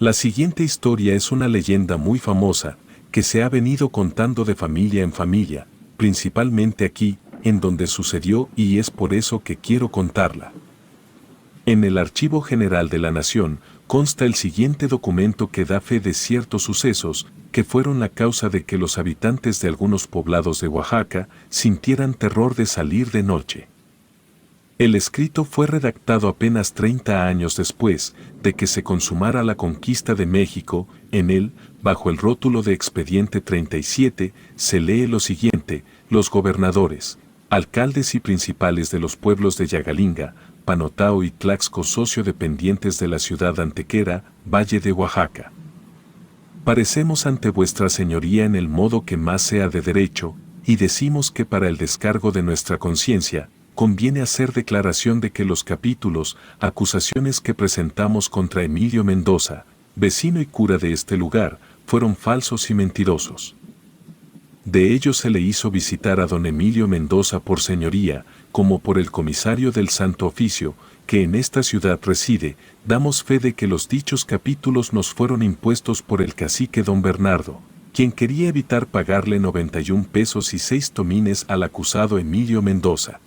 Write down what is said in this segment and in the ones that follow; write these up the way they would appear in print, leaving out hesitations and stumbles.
La siguiente historia es una leyenda muy famosa, que se ha venido contando de familia en familia, principalmente aquí, en donde sucedió y es por eso que quiero contarla. En el Archivo General de la Nación consta el siguiente documento que da fe de ciertos sucesos que fueron la causa de que los habitantes de algunos poblados de Oaxaca sintieran terror de salir de noche. El escrito fue redactado apenas 30 años después de que se consumara la conquista de México. En él, bajo el rótulo de Expediente 37, se lee lo siguiente: los gobernadores, alcaldes y principales de los pueblos de Yagalinga, Panotao y Tlaxco, socio-dependientes de la ciudad antequera, Valle de Oaxaca. Parecemos ante vuestra señoría en el modo que más sea de derecho, y decimos que para el descargo de nuestra conciencia, conviene hacer declaración de que los capítulos, acusaciones que presentamos contra Emilio Mendoza, vecino y cura de este lugar, fueron falsos y mentirosos. De ello se le hizo visitar a don Emilio Mendoza por señoría, como por el comisario del Santo Oficio, que en esta ciudad reside. Damos fe de que los dichos capítulos nos fueron impuestos por el cacique don Bernardo, quien quería evitar pagarle 91 pesos y 6 tomines al acusado Emilio Mendoza.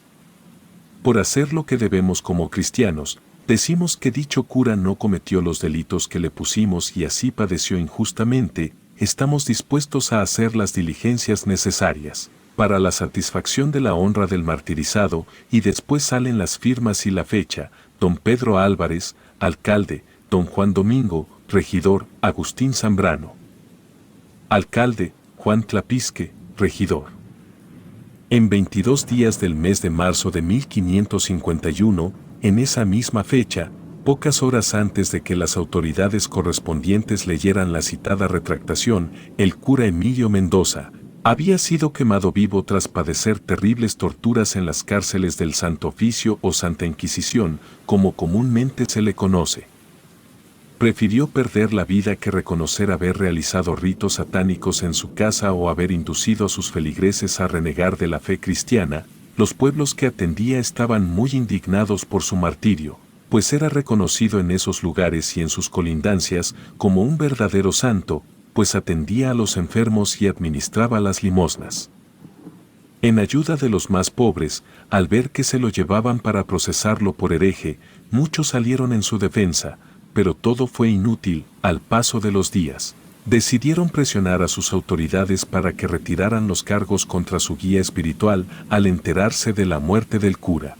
Por hacer lo que debemos como cristianos, decimos que dicho cura no cometió los delitos que le pusimos y así padeció injustamente. Estamos dispuestos a hacer las diligencias necesarias para la satisfacción de la honra del martirizado, y después salen las firmas y la fecha: don Pedro Álvarez, alcalde; don Juan Domingo, regidor; Agustín Zambrano, alcalde; Juan Tlapisque, regidor. En 22 días del mes de marzo de 1551, en esa misma fecha, pocas horas antes de que las autoridades correspondientes leyeran la citada retractación, el cura Emilio Mendoza había sido quemado vivo tras padecer terribles torturas en las cárceles del Santo Oficio o Santa Inquisición, como comúnmente se le conoce. Prefirió perder la vida que reconocer haber realizado ritos satánicos en su casa o haber inducido a sus feligreses a renegar de la fe cristiana. Los pueblos que atendía estaban muy indignados por su martirio, pues era reconocido en esos lugares y en sus colindancias como un verdadero santo, pues atendía a los enfermos y administraba las limosnas en ayuda de los más pobres. Al ver que se lo llevaban para procesarlo por hereje, muchos salieron en su defensa, pero todo fue inútil. Al paso de los días, decidieron presionar a sus autoridades para que retiraran los cargos contra su guía espiritual al enterarse de la muerte del cura.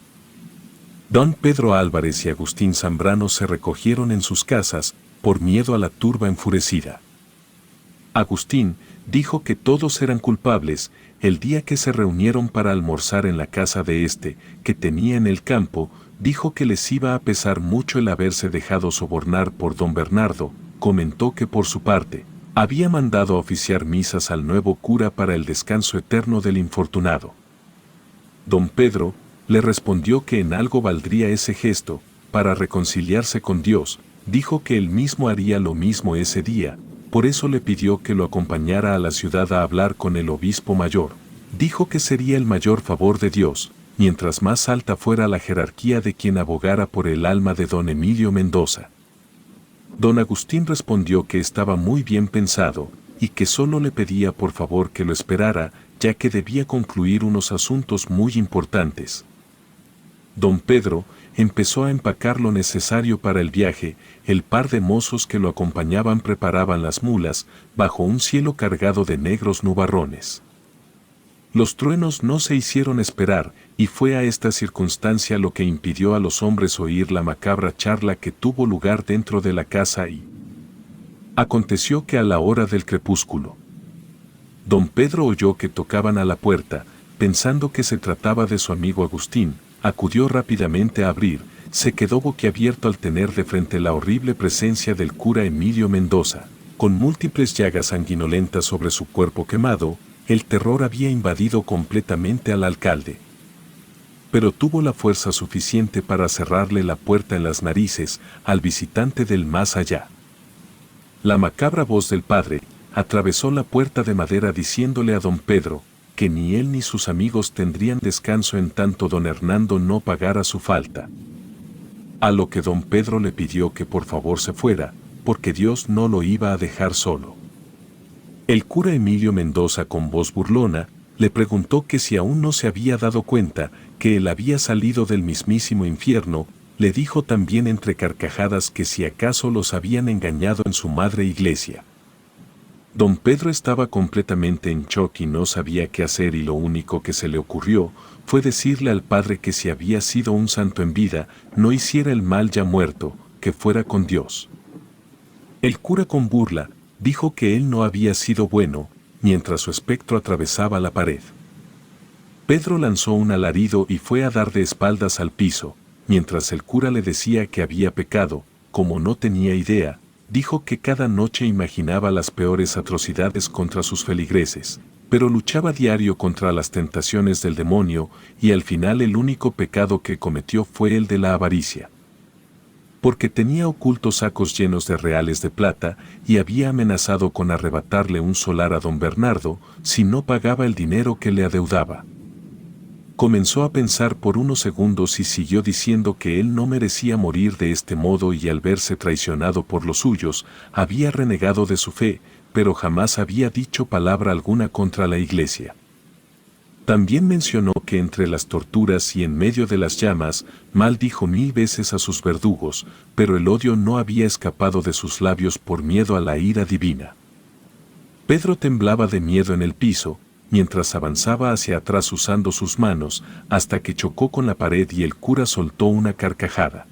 Don Pedro Álvarez y Agustín Zambrano se recogieron en sus casas, por miedo a la turba enfurecida. Agustín dijo que todos eran culpables. El día que se reunieron para almorzar en la casa de este, que tenía en el campo, dijo que les iba a pesar mucho el haberse dejado sobornar por don Bernardo. Comentó que por su parte, había mandado a oficiar misas al nuevo cura para el descanso eterno del infortunado. Don Pedro le respondió que en algo valdría ese gesto, para reconciliarse con Dios. Dijo que él mismo haría lo mismo ese día, por eso le pidió que lo acompañara a la ciudad a hablar con el obispo mayor. Dijo que sería el mayor favor de Dios, mientras más alta fuera la jerarquía de quien abogara por el alma de don Emilio Mendoza. Don Agustín respondió que estaba muy bien pensado, y que solo le pedía por favor que lo esperara, ya que debía concluir unos asuntos muy importantes. Don Pedro empezó a empacar lo necesario para el viaje. El par de mozos que lo acompañaban preparaban las mulas, bajo un cielo cargado de negros nubarrones. Los truenos no se hicieron esperar, y fue a esta circunstancia lo que impidió a los hombres oír la macabra charla que tuvo lugar dentro de la casa. Y aconteció que a la hora del crepúsculo, don Pedro oyó que tocaban a la puerta. Pensando que se trataba de su amigo Agustín, acudió rápidamente a abrir. Se quedó boquiabierto al tener de frente la horrible presencia del cura Emilio Mendoza, con múltiples llagas sanguinolentas sobre su cuerpo quemado. El terror había invadido completamente al alcalde, pero tuvo la fuerza suficiente para cerrarle la puerta en las narices al visitante del más allá. La macabra voz del padre atravesó la puerta de madera diciéndole a don Pedro que ni él ni sus amigos tendrían descanso en tanto don Hernando no pagara su falta. A lo que don Pedro le pidió que por favor se fuera, porque Dios no lo iba a dejar solo. El cura Emilio Mendoza, con voz burlona, le preguntó que si aún no se había dado cuenta que él había salido del mismísimo infierno. Le dijo también entre carcajadas que si acaso los habían engañado en su madre iglesia. Don Pedro estaba completamente en shock y no sabía qué hacer, y lo único que se le ocurrió fue decirle al padre que si había sido un santo en vida, no hiciera el mal ya muerto, que fuera con Dios. El cura, con burla, dijo que él no había sido bueno, mientras su espectro atravesaba la pared. Pedro lanzó un alarido y fue a dar de espaldas al piso. Mientras el cura le decía que había pecado, como no tenía idea, dijo que cada noche imaginaba las peores atrocidades contra sus feligreses, pero luchaba diario contra las tentaciones del demonio, y al final el único pecado que cometió fue el de la avaricia. Porque tenía ocultos sacos llenos de reales de plata y había amenazado con arrebatarle un solar a don Bernardo si no pagaba el dinero que le adeudaba. Comenzó a pensar por unos segundos y siguió diciendo que él no merecía morir de este modo, y al verse traicionado por los suyos, había renegado de su fe, pero jamás había dicho palabra alguna contra la iglesia. También mencionó que entre las torturas y en medio de las llamas, maldijo 1000 veces a sus verdugos, pero el odio no había escapado de sus labios por miedo a la ira divina. Pedro temblaba de miedo en el piso, mientras avanzaba hacia atrás usando sus manos, hasta que chocó con la pared y el cura soltó una carcajada.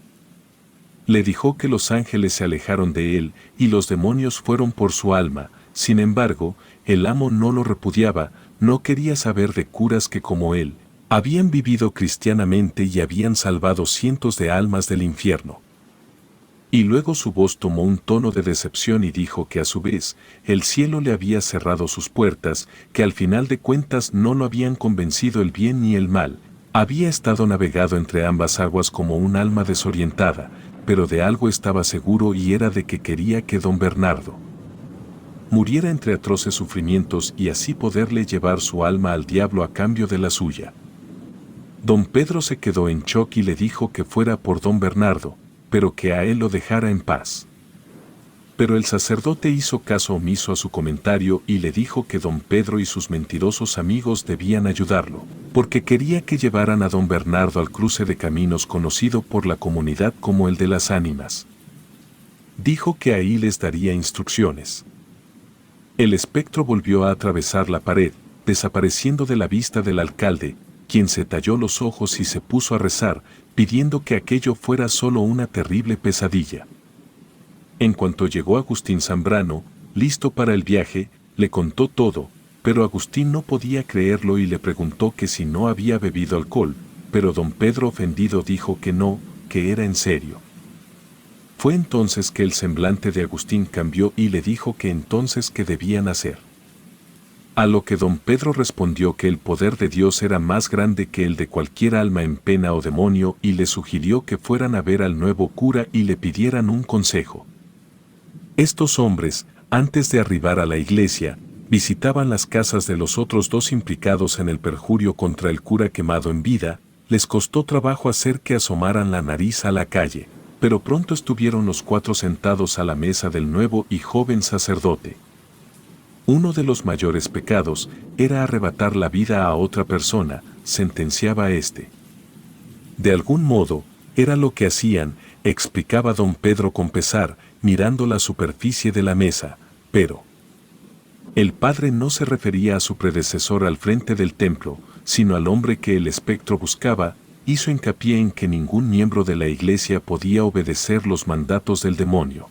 Le dijo que los ángeles se alejaron de él y los demonios fueron por su alma. Sin embargo, el amo no lo repudiaba, no quería saber de curas que, como él, habían vivido cristianamente y habían salvado cientos de almas del infierno. Y luego su voz tomó un tono de decepción y dijo que a su vez el cielo le había cerrado sus puertas, que al final de cuentas no lo habían convencido el bien ni el mal. Había estado navegado entre ambas aguas como un alma desorientada, pero de algo estaba seguro, y era de que quería que don Bernardo muriera entre atroces sufrimientos y así poderle llevar su alma al diablo a cambio de la suya. Don Pedro se quedó en shock y le dijo que fuera por don Bernardo, pero que a él lo dejara en paz. Pero el sacerdote hizo caso omiso a su comentario y le dijo que don Pedro y sus mentirosos amigos debían ayudarlo, porque quería que llevaran a don Bernardo al cruce de caminos conocido por la comunidad como el de las ánimas. Dijo que ahí les daría instrucciones. El espectro volvió a atravesar la pared, desapareciendo de la vista del alcalde, quien se talló los ojos y se puso a rezar, pidiendo que aquello fuera solo una terrible pesadilla. En cuanto llegó Agustín Zambrano, listo para el viaje, le contó todo, pero Agustín no podía creerlo y le preguntó que si no había bebido alcohol, pero don Pedro, ofendido, dijo que no, que era en serio. Fue entonces que el semblante de Agustín cambió y le dijo que entonces qué debían hacer. A lo que don Pedro respondió que el poder de Dios era más grande que el de cualquier alma en pena o demonio, y le sugirió que fueran a ver al nuevo cura y le pidieran un consejo. Estos hombres, antes de arribar a la iglesia, visitaban las casas de los otros dos implicados en el perjurio contra el cura quemado en vida. Les costó trabajo hacer que asomaran la nariz a la calle, pero pronto estuvieron los cuatro sentados a la mesa del nuevo y joven sacerdote. Uno de los mayores pecados era arrebatar la vida a otra persona, sentenciaba éste. De algún modo, era lo que hacían, explicaba don Pedro con pesar, mirando la superficie de la mesa, pero el padre no se refería a su predecesor al frente del templo, sino al hombre que el espectro buscaba. Hizo hincapié en que ningún miembro de la iglesia podía obedecer los mandatos del demonio.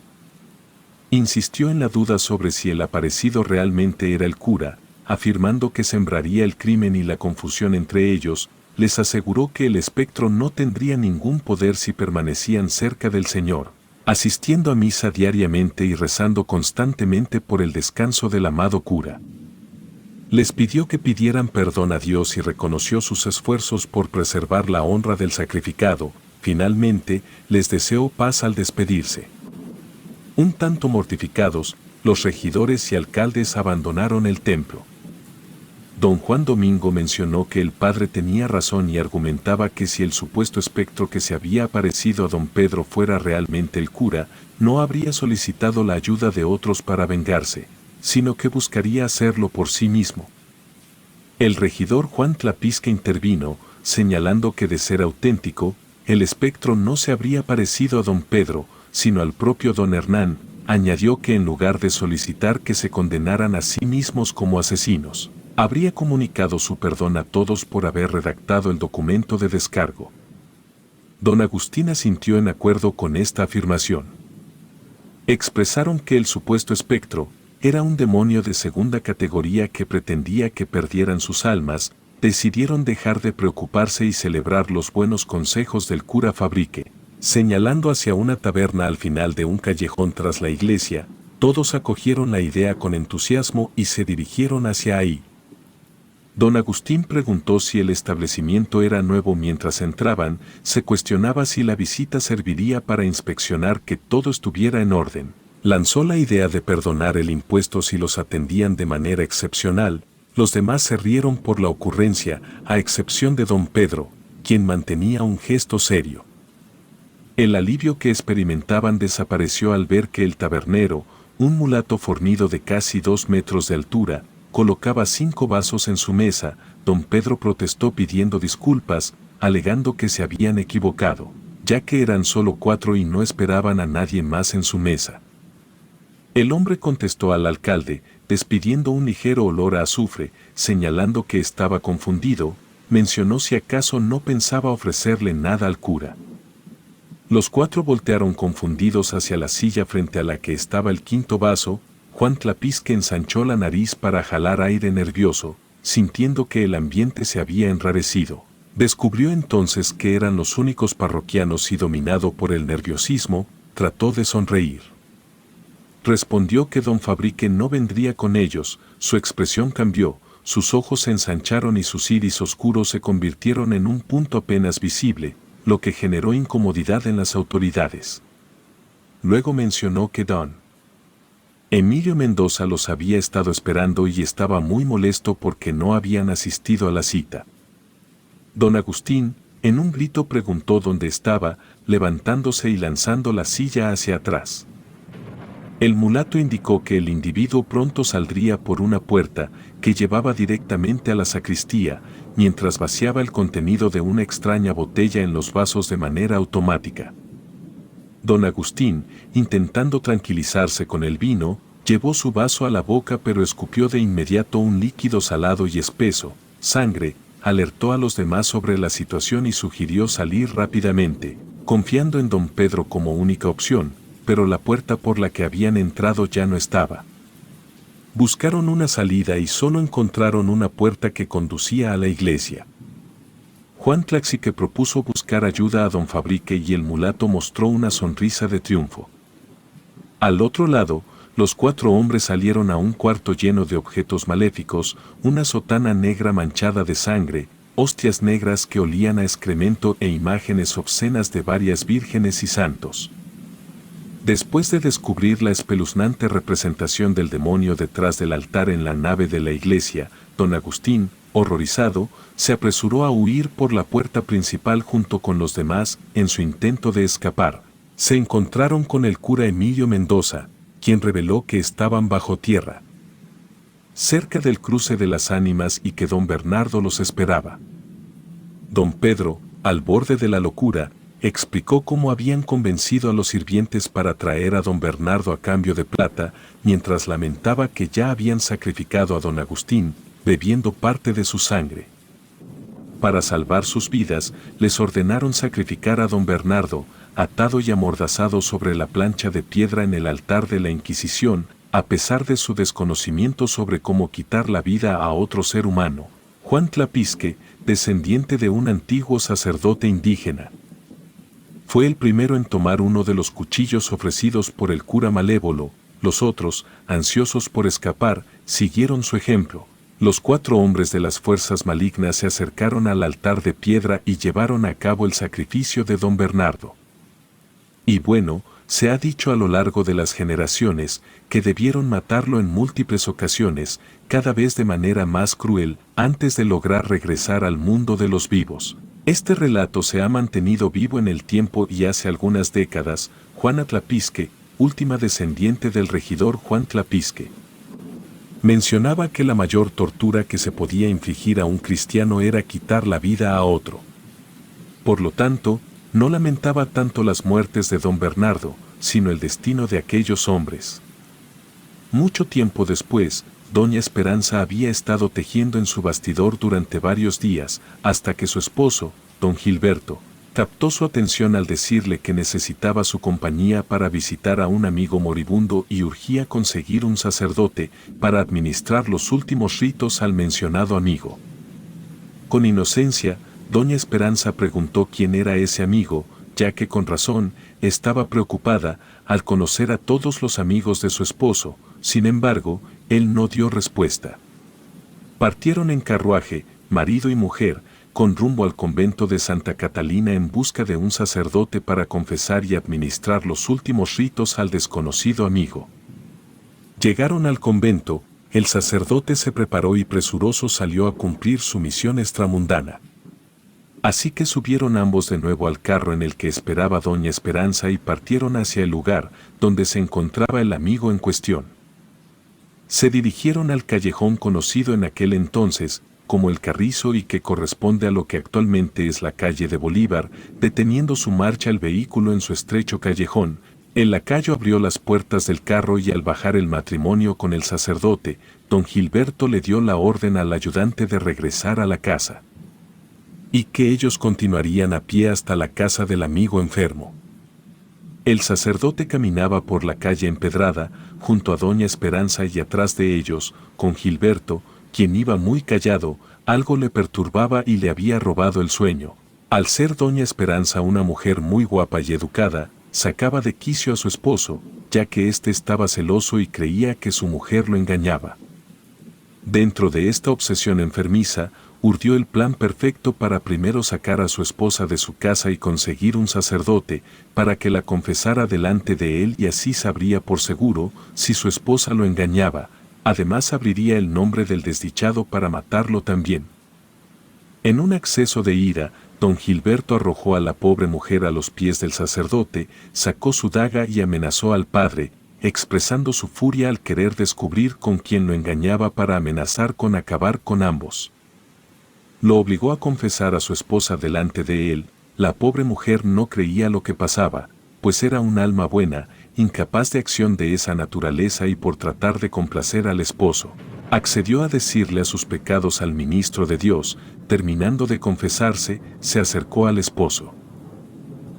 Insistió en la duda sobre si el aparecido realmente era el cura, afirmando que sembraría el crimen y la confusión entre ellos. Les aseguró que el espectro no tendría ningún poder si permanecían cerca del Señor, asistiendo a misa diariamente y rezando constantemente por el descanso del amado cura. Les pidió que pidieran perdón a Dios y reconoció sus esfuerzos por preservar la honra del sacrificado. Finalmente, les deseó paz al despedirse. Un tanto mortificados, los regidores y alcaldes abandonaron el templo. Don Juan Domingo mencionó que el padre tenía razón y argumentaba que si el supuesto espectro que se había aparecido a don Pedro fuera realmente el cura, no habría solicitado la ayuda de otros para vengarse, sino que buscaría hacerlo por sí mismo. El regidor Juan Tlapisca intervino, señalando que de ser auténtico, el espectro no se habría parecido a don Pedro, sino al propio don Hernán. Añadió que en lugar de solicitar que se condenaran a sí mismos como asesinos, habría comunicado su perdón a todos por haber redactado el documento de descargo. Don Agustín asintió en acuerdo con esta afirmación. Expresaron que el supuesto espectro era un demonio de segunda categoría que pretendía que perdieran sus almas. Decidieron dejar de preocuparse y celebrar los buenos consejos del cura Fabrique, señalando hacia una taberna al final de un callejón tras la iglesia. Todos acogieron la idea con entusiasmo y se dirigieron hacia ahí. Don Agustín preguntó si el establecimiento era nuevo mientras entraban. Se cuestionaba si la visita serviría para inspeccionar que todo estuviera en orden. Lanzó la idea de perdonar el impuesto si los atendían de manera excepcional. Los demás se rieron por la ocurrencia, a excepción de don Pedro, quien mantenía un gesto serio. El alivio que experimentaban desapareció al ver que el tabernero, un mulato fornido de casi 2 metros de altura, colocaba 5 vasos en su mesa. Don Pedro protestó pidiendo disculpas, alegando que se habían equivocado, ya que eran solo 4 y no esperaban a nadie más en su mesa. El hombre contestó al alcalde, despidiendo un ligero olor a azufre, señalando que estaba confundido. Mencionó si acaso no pensaba ofrecerle nada al cura. Los 4 voltearon confundidos hacia la silla frente a la que estaba el 5.º vaso. Juan Tlapisca ensanchó la nariz para jalar aire nervioso, sintiendo que el ambiente se había enrarecido. Descubrió entonces que eran los únicos parroquianos y dominado por el nerviosismo, trató de sonreír. Respondió que don Fabrique no vendría con ellos. Su expresión cambió, sus ojos se ensancharon y sus iris oscuros se convirtieron en un punto apenas visible, lo que generó incomodidad en las autoridades. Luego mencionó que don Emilio Mendoza los había estado esperando y estaba muy molesto porque no habían asistido a la cita. Don Agustín, en un grito, preguntó dónde estaba, levantándose y lanzando la silla hacia atrás. El mulato indicó que el individuo pronto saldría por una puerta que llevaba directamente a la sacristía, mientras vaciaba el contenido de una extraña botella en los vasos de manera automática. Don Agustín, intentando tranquilizarse con el vino, llevó su vaso a la boca pero escupió de inmediato un líquido salado y espeso, sangre. Alertó a los demás sobre la situación y sugirió salir rápidamente, confiando en don Pedro como única opción, pero la puerta por la que habían entrado ya no estaba. Buscaron una salida y solo encontraron una puerta que conducía a la iglesia. Juan Tlapisca propuso buscar ayuda a don Fabrique y el mulato mostró una sonrisa de triunfo. Al otro lado, los 4 hombres salieron a un cuarto lleno de objetos maléficos, una sotana negra manchada de sangre, hostias negras que olían a excremento e imágenes obscenas de varias vírgenes y santos. Después de descubrir la espeluznante representación del demonio detrás del altar en la nave de la iglesia, don Agustín, horrorizado, se apresuró a huir por la puerta principal junto con los demás. En su intento de escapar, se encontraron con el cura Emilio Mendoza, quien reveló que estaban bajo tierra, cerca del cruce de las ánimas y que don Bernardo los esperaba. Don Pedro, al borde de la locura, explicó cómo habían convencido a los sirvientes para traer a don Bernardo a cambio de plata, mientras lamentaba que ya habían sacrificado a don Agustín, bebiendo parte de su sangre. Para salvar sus vidas, les ordenaron sacrificar a don Bernardo, atado y amordazado sobre la plancha de piedra en el altar de la Inquisición. A pesar de su desconocimiento sobre cómo quitar la vida a otro ser humano, Juan Tlapisca, descendiente de un antiguo sacerdote indígena, fue el primero en tomar uno de los cuchillos ofrecidos por el cura malévolo. Los otros, ansiosos por escapar, siguieron su ejemplo. Los 4 hombres de las fuerzas malignas se acercaron al altar de piedra y llevaron a cabo el sacrificio de don Bernardo. Y bueno, Se ha dicho a lo largo de las generaciones que debieron matarlo en múltiples ocasiones, cada vez de manera más cruel, antes de lograr regresar al mundo de los vivos. Este relato se ha mantenido vivo en el tiempo y hace algunas décadas, Juana Tlapisque, última descendiente del regidor Juan Tlapisque, mencionaba que la mayor tortura que se podía infligir a un cristiano era quitar la vida a otro. Por lo tanto, no lamentaba tanto las muertes de don Bernardo, sino el destino de aquellos hombres. Mucho tiempo después, doña Esperanza había estado tejiendo en su bastidor durante varios días, hasta que su esposo, don Gilberto, captó su atención al decirle que necesitaba su compañía para visitar a un amigo moribundo y urgía conseguir un sacerdote para administrar los últimos ritos al mencionado amigo. Con inocencia, doña Esperanza preguntó quién era ese amigo, ya que con razón estaba preocupada al conocer a todos los amigos de su esposo. Sin embargo, él no dio respuesta. Partieron en carruaje, marido y mujer, con rumbo al convento de Santa Catalina en busca de un sacerdote para confesar y administrar los últimos ritos al desconocido amigo. Llegaron al convento, el sacerdote se preparó y presuroso salió a cumplir su misión extramundana. Así que subieron ambos de nuevo al carro en el que esperaba doña Esperanza y partieron hacia el lugar donde se encontraba el amigo en cuestión. Se dirigieron al callejón conocido en aquel entonces como el Carrizo y que corresponde a lo que actualmente es la calle de Bolívar. Deteniendo su marcha el vehículo en su estrecho callejón, el lacayo abrió las puertas del carro y al bajar el matrimonio con el sacerdote, don Gilberto le dio la orden al ayudante de regresar a la casa, y que ellos continuarían a pie hasta la casa del amigo enfermo. El sacerdote caminaba por la calle empedrada, junto a doña Esperanza y atrás de ellos, con Gilberto, quien iba muy callado. Algo le perturbaba y le había robado el sueño. Al ser doña Esperanza una mujer muy guapa y educada, sacaba de quicio a su esposo, ya que éste estaba celoso y creía que su mujer lo engañaba. Dentro de esta obsesión enfermiza, urdió el plan perfecto para primero sacar a su esposa de su casa y conseguir un sacerdote para que la confesara delante de él, y así sabría por seguro si su esposa lo engañaba. Además abriría el nombre del desdichado para matarlo también. En un acceso de ira, don Gilberto arrojó a la pobre mujer a los pies del sacerdote, sacó su daga y amenazó al padre, expresando su furia al querer descubrir con quién lo engañaba para amenazar con acabar con ambos. Lo obligó a confesar a su esposa delante de él. La pobre mujer no creía lo que pasaba, pues era un alma buena, incapaz de acción de esa naturaleza, y por tratar de complacer al esposo, accedió a decirle a sus pecados al ministro de Dios. Terminando de confesarse, se acercó al esposo.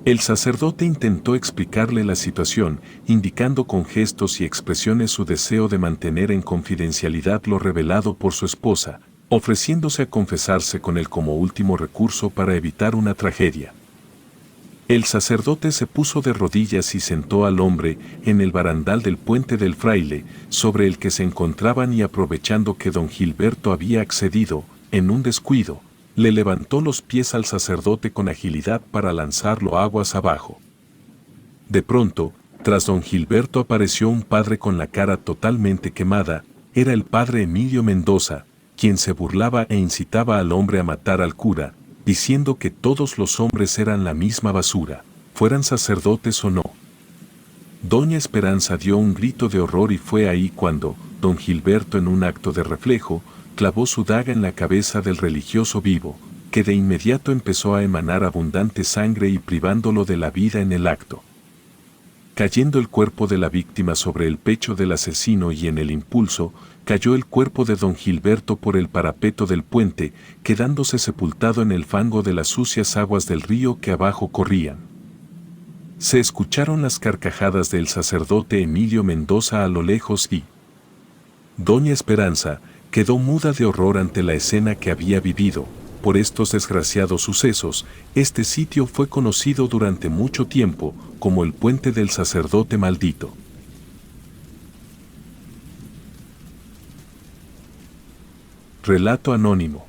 El sacerdote intentó explicarle la situación, indicando con gestos y expresiones su deseo de mantener en confidencialidad lo revelado por su esposa, ofreciéndose a confesarse con él como último recurso para evitar una tragedia. El sacerdote se puso de rodillas y sentó al hombre en el barandal del puente del Fraile, sobre el que se encontraban, y aprovechando que don Gilberto había accedido, en un descuido, le levantó los pies al sacerdote con agilidad para lanzarlo aguas abajo. De pronto, tras don Gilberto apareció un padre con la cara totalmente quemada. Era el padre Emilio Mendoza, quien se burlaba e incitaba al hombre a matar al cura, diciendo que todos los hombres eran la misma basura, fueran sacerdotes o no. Doña Esperanza dio un grito de horror y fue ahí cuando don Gilberto, en un acto de reflejo, clavó su daga en la cabeza del religioso vivo, que de inmediato empezó a emanar abundante sangre y privándolo de la vida en el acto. Cayendo el cuerpo de la víctima sobre el pecho del asesino, y en el impulso, cayó el cuerpo de don Gilberto por el parapeto del puente, quedándose sepultado en el fango de las sucias aguas del río que abajo corrían. Se escucharon las carcajadas del sacerdote Emilio Mendoza a lo lejos y doña Esperanza quedó muda de horror ante la escena que había vivido. Por estos desgraciados sucesos, este sitio fue conocido durante mucho tiempo como el Puente del Sacerdote Maldito. Relato anónimo.